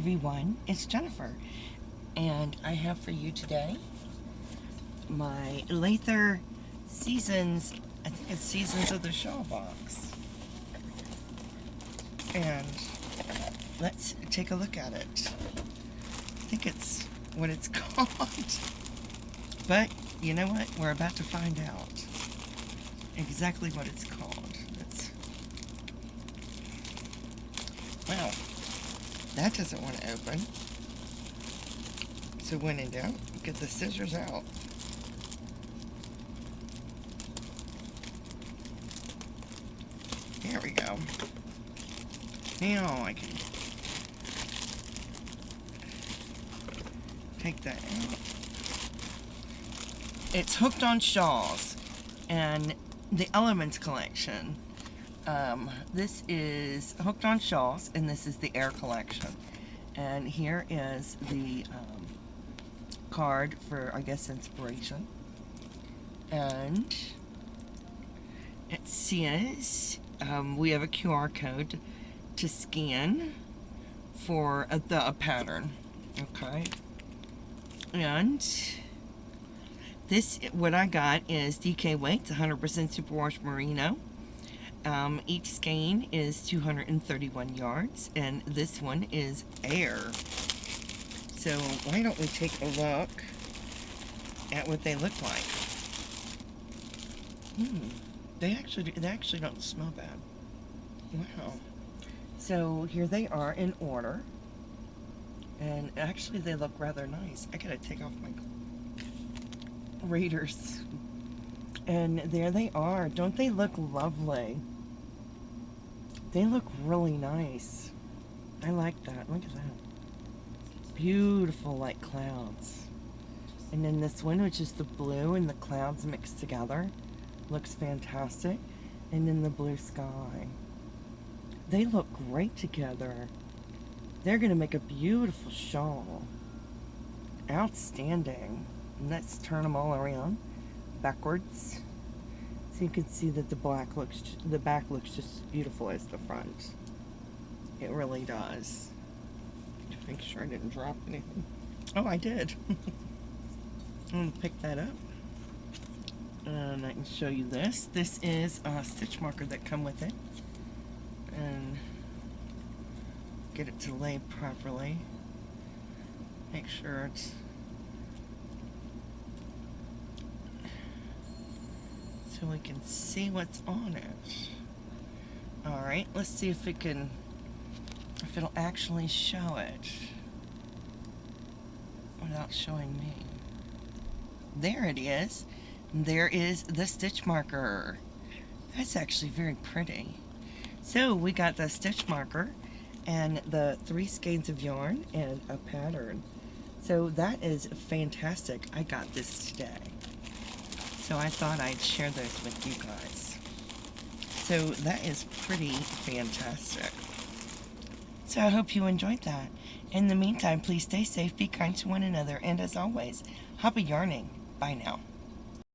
everyone, it's Jennifer, and I have for you today my Leither Seasons, I think it's Seasons of the Shawl box, and let's take a look at it. I think it's what it's called, but you know what, we're about to find out exactly what it's called. Wow, that doesn't want to open. So when in doubt, get the scissors out. There we go. Now I can take that out. It's Hooked on Shawls and the Elements collection. This is Hooked on Shawls, and this is the Air collection. And here is the card for, I guess, inspiration. And it says we have a QR code to scan for a pattern. Okay. And this, what I got is DK weights, 100% superwash merino. Each skein is 231 yards, and this one is Air. So why don't we take a look at what they look like? They actually don't smell bad. Wow. So here they are in order, and actually they look rather nice. I gotta take off my readers. And there they are. Don't they look lovely? They look really nice. I like that. Look at that. Beautiful, like clouds. And then this one, which is the blue and the clouds mixed together, looks fantastic. And then the blue sky. They look great together. They're going to make a beautiful shawl. Outstanding. And let's turn them all around backwards, so you can see that the back looks just as beautiful as the front. It really does. Make sure I didn't drop anything. Oh, I did. I'm gonna pick that up, and I can show you this. This is a stitch marker that come with it, and get it to lay properly. Make sure it's so we can see what's on it. Alright, let's see if it'll actually show it without showing me. There it is. There is the stitch marker. That's actually very pretty. So we got the stitch marker and the 3 skeins of yarn and a pattern. So that is fantastic. I got this today. So I thought I'd share those with you guys. So that is pretty fantastic. So I hope you enjoyed that. In the meantime, please stay safe, be kind to one another, and as always, happy yarning. Bye now.